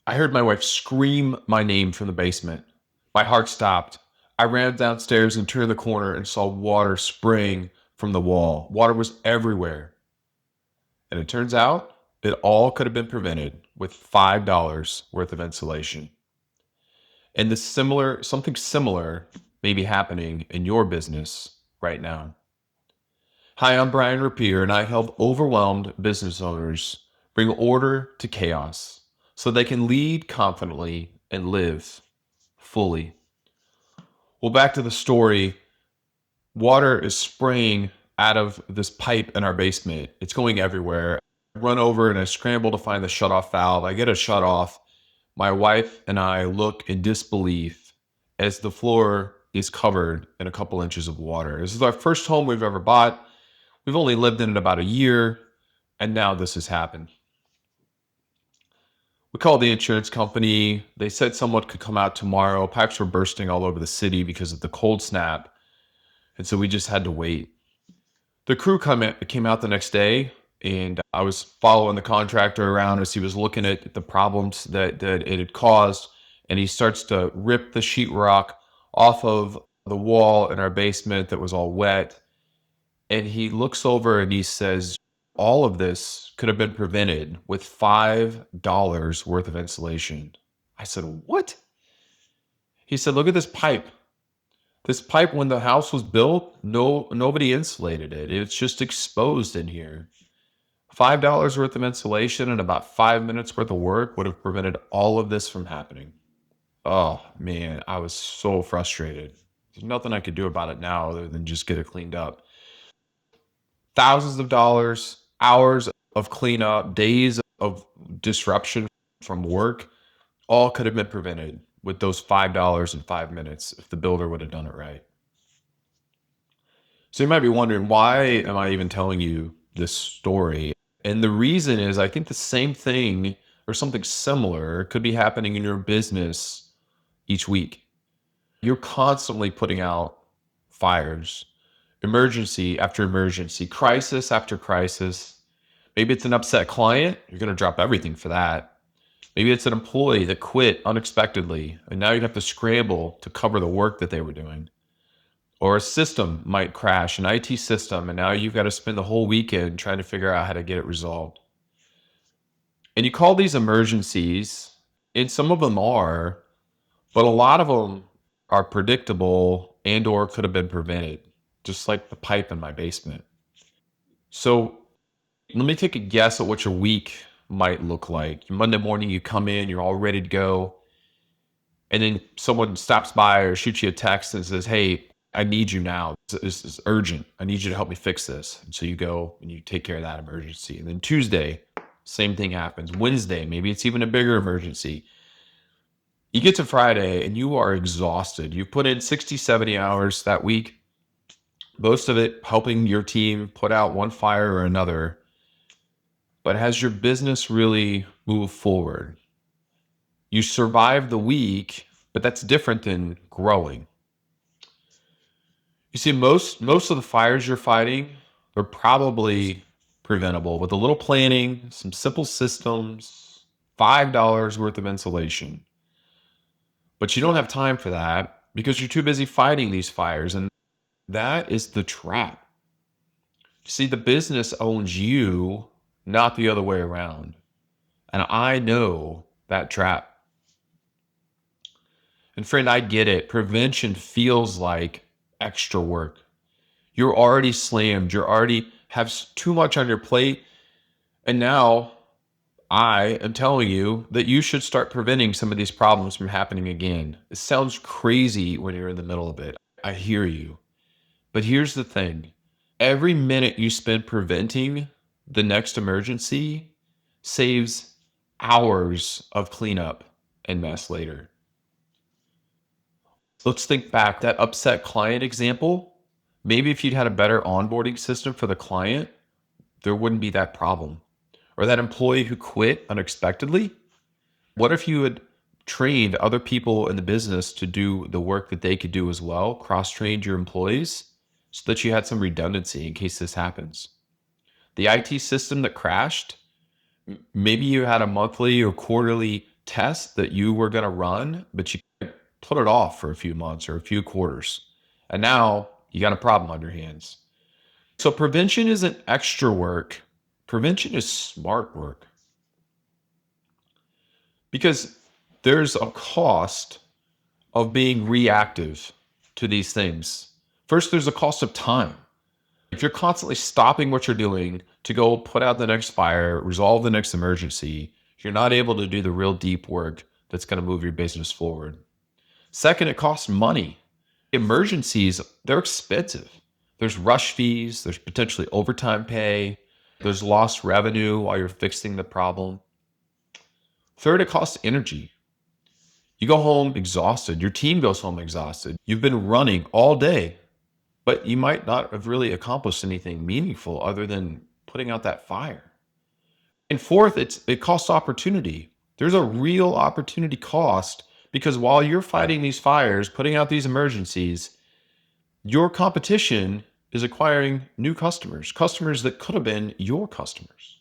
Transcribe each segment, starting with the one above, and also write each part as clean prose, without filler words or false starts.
I heard my wife scream my name from the basement. My heart stopped. I ran downstairs and turned the corner and saw water spraying from the wall. Water was everywhere. And it turns out it all could have been prevented with $5 worth of insulation. And something similar may be happening in your business right now. Hi, I'm Brian Rapier, and I help overwhelmed business owners bring order to chaos so they can lead confidently and live fully. Well, back to the story. Water is spraying out of this pipe in our basement. It's going everywhere. I run over and I scramble to find the shutoff valve. I get a shut off. My wife and I look in disbelief as the floor is covered in a couple inches of water. This is our first home we've ever bought. We've only lived in it about a year, and now this has happened. We called the insurance company. They said someone could come out tomorrow. Pipes were bursting all over the city because of the cold snap, and so we just had to wait. The crew came out the next day, and I was following the contractor around as he was looking at the problems that it had caused, and he starts to rip the sheetrock off of the wall in our basement that was all wet. And he looks over and he says, all of this could have been prevented with $5 worth of insulation. I said, what? He said, look at this pipe. This pipe, when the house was built, nobody insulated it. It's just exposed in here. $5 worth of insulation and about 5 minutes worth of work would have prevented all of this from happening. Oh man, I was so frustrated. There's nothing I could do about it now other than just get it cleaned up. Thousands of dollars, hours of cleanup, days of disruption from work, all could have been prevented with those $5 in 5 minutes if the builder would have done it right. So you might be wondering, why am I even telling you this story? And the reason is I think the same thing or something similar could be happening in your business each week. You're constantly putting out fires, emergency after emergency, crisis after crisis. Maybe it's an upset client. You're going to drop everything for that. Maybe it's an employee that quit unexpectedly, and now you have to scramble to cover the work that they were doing. Or a system might crash, an IT system, and now you've got to spend the whole weekend trying to figure out how to get it resolved. And you call these emergencies, and some of them are, but a lot of them are predictable and or could have been prevented, just like the pipe in my basement. So let me take a guess at what your week might look like. Monday morning, you come in, you're all ready to go. And then someone stops by or shoots you a text and says, hey, I need you now. This is urgent. I need you to help me fix this. And so you go and you take care of that emergency. And then Tuesday, same thing happens. Wednesday, maybe it's even a bigger emergency. You get to Friday and you are exhausted. You've put in 60, 70 hours that week, most of it helping your team put out one fire or another. But has your business really moved forward? You survive the week, but that's different than growing. You see, most of the fires you're fighting are probably preventable with a little planning, some simple systems, $5 worth of insulation. But you don't have time for that because you're too busy fighting these fires. And that is the trap. You see, the business owns you, not the other way around. And I know that trap. And friend, I get it. Prevention feels like extra work. You're already slammed. You already have too much on your plate. And now I am telling you that you should start preventing some of these problems from happening again. It sounds crazy when you're in the middle of it. I hear you. But here's the thing. Every minute you spend preventing the next emergency saves hours of cleanup and mess later. Let's think back. That upset client example, maybe if you'd had a better onboarding system for the client, there wouldn't be that problem. Or that employee who quit unexpectedly, what if you had trained other people in the business to do the work that they could do as well, cross-trained your employees so that you had some redundancy in case this happens? The IT system that crashed, maybe you had a monthly or quarterly test that you were going to run, but you put it off for a few months or a few quarters. And now you got a problem on your hands. So prevention isn't extra work. Prevention is smart work because there's a cost of being reactive to these things. First, there's a cost of time. If you're constantly stopping what you're doing to go put out the next fire, resolve the next emergency, you're not able to do the real deep work that's going to move your business forward. Second, it costs money. Emergencies, they're expensive. There's rush fees, there's potentially overtime pay, there's lost revenue while you're fixing the problem. Third, it costs energy. You go home exhausted, your team goes home exhausted. You've been running all day, but you might not have really accomplished anything meaningful other than putting out that fire. And fourth, it costs opportunity. There's a real opportunity cost because while you're fighting these fires, putting out these emergencies, your competition is acquiring new customers, customers that could have been your customers.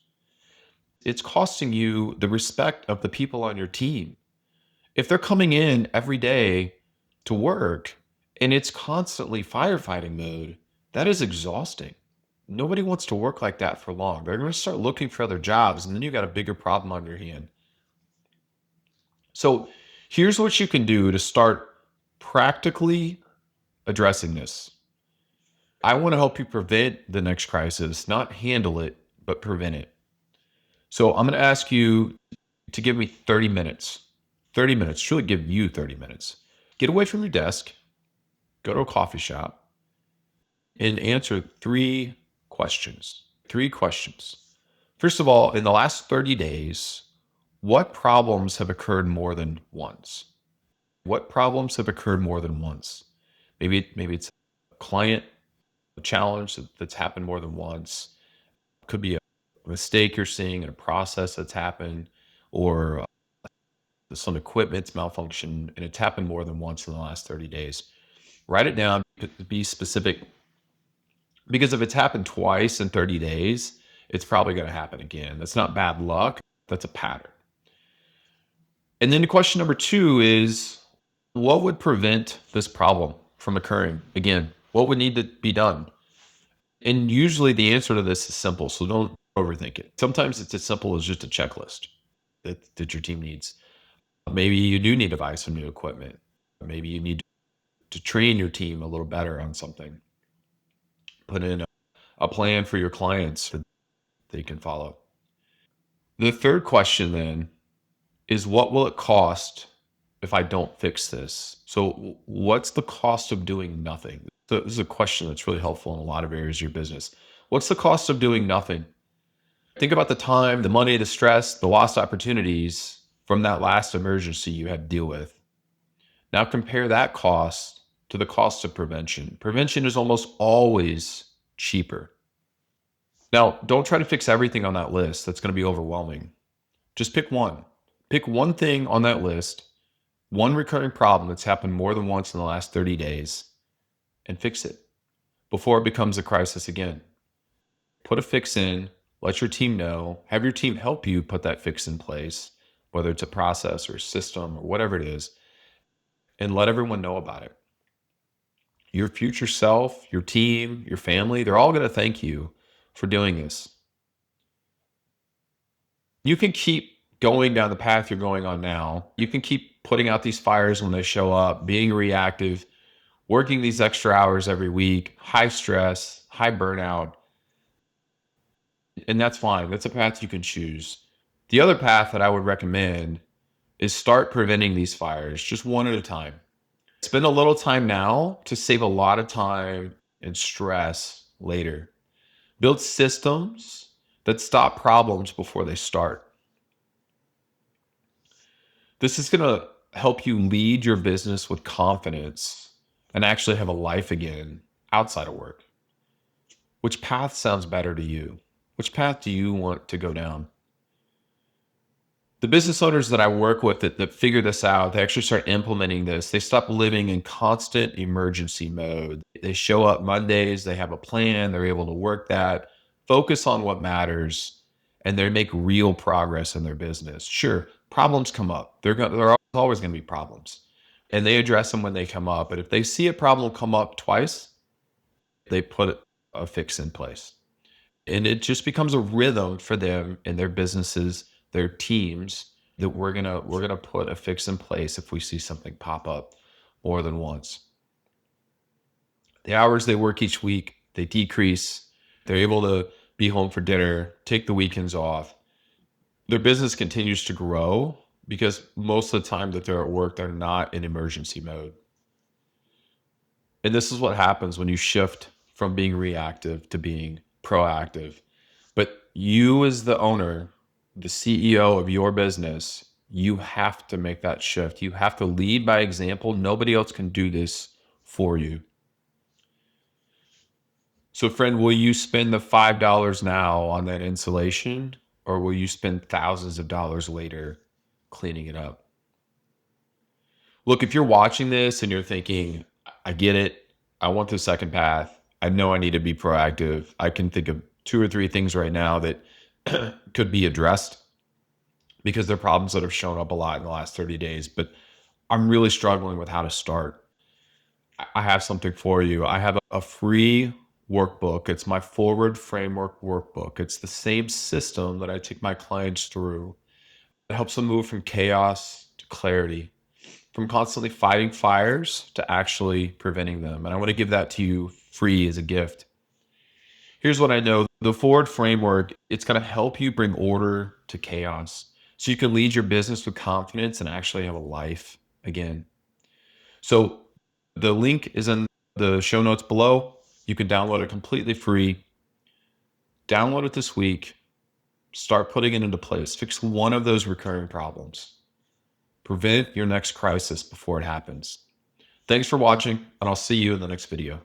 It's costing you the respect of the people on your team. If they're coming in every day to work and it's constantly firefighting mode, that is exhausting. Nobody wants to work like that for long. They're going to start looking for other jobs, and then you got a bigger problem on your hand. So here's what you can do to start practically addressing this. I want to help you prevent the next crisis, not handle it, but prevent it. So I'm going to ask you to give me 30 minutes. 30 minutes, truly give you 30 minutes. Get away from your desk, go to a coffee shop, and answer 3 questions. 3 questions. First of all, in the last 30 days, what problems have occurred more than once? What problems have occurred more than once? Maybe it's a client challenge that's happened more than once. Could be a mistake you're seeing in a process that's happened, or some equipment's malfunction, and it's happened more than once in the last 30 days. Write it down, be specific, because if it's happened twice in 30 days, it's probably going to happen again. That's not bad luck, that's a pattern. And then question number 2 is, what would prevent this problem from occurring again? What would need to be done? And usually the answer to this is simple, so don't overthink it. Sometimes it's as simple as just a checklist that your team needs. Maybe you do need to buy some new equipment. Maybe you need to train your team a little better on something. Put in a plan for your clients that they can follow. The third question then is, what will it cost if I don't fix this? So what's the cost of doing nothing? So this is a question that's really helpful in a lot of areas of your business. What's the cost of doing nothing? Think about the time, the money, the stress, the lost opportunities from that last emergency you had to deal with. Now compare that cost to the cost of prevention. Prevention is almost always cheaper. Now, don't try to fix everything on that list. That's going to be overwhelming. Just pick one. Pick one thing on that list, one recurring problem that's happened more than once in the last 30 days, and fix it before it becomes a crisis again. Put a fix in, let your team know, have your team help you put that fix in place, whether it's a process or a system or whatever it is, and let everyone know about it. Your future self, your team, your family, they're all going to thank you for doing this. You can keep going down the path you're going on now. You can keep putting out these fires when they show up, being reactive, working these extra hours every week, high stress, high burnout. And that's fine. That's a path you can choose. The other path that I would recommend is start preventing these fires just one at a time. Spend a little time now to save a lot of time and stress later. Build systems that stop problems before they start. This is going to help you lead your business with confidence and actually have a life again outside of work. Which path sounds better to you? Which path do you want to go down? The business owners that I work with that figure this out, they actually start implementing this. They stop living in constant emergency mode. They show up Mondays, they have a plan, they're able to work that, focus on what matters, and they make real progress in their business. Sure, Problems come up. There are always going to be problems, and they address them when they come up. But if they see a problem come up twice, they put a fix in place, and it just becomes a rhythm for them and their businesses, their teams, that we're gonna put a fix in place if we see something pop up more than once. The hours they work each week, they decrease. They're able to be home for dinner, take the weekends off. Their business continues to grow because most of the time that they're at work, they're not in emergency mode. And this is what happens when you shift from being reactive to being proactive. But you, as the owner, the CEO of your business, you have to make that shift. You have to lead by example. Nobody else can do this for you. So, friend, will you spend the $5 now on that insulation, or will you spend thousands of dollars later cleaning it up? Look, if you're watching this and you're thinking, I get it, I want the second path, I know I need to be proactive, I can think of two or three things right now that could be addressed because they're problems that have shown up a lot in the last 30 days, but I'm really struggling with how to start. I have something for you. I have a free workbook. It's my forward framework workbook. It's the same system that I take my clients through. It helps them move from chaos to clarity, from constantly fighting fires to actually preventing them. And I want to give that to you free as a gift. Here's what I know. The forward framework, it's going to help you bring order to chaos so you can lead your business with confidence and actually have a life again. So the link is in the show notes below. You can download it completely free. Download it this week. Start putting it into place. Fix one of those recurring problems. Prevent your next crisis before it happens. Thanks for watching, and I'll see you in the next video.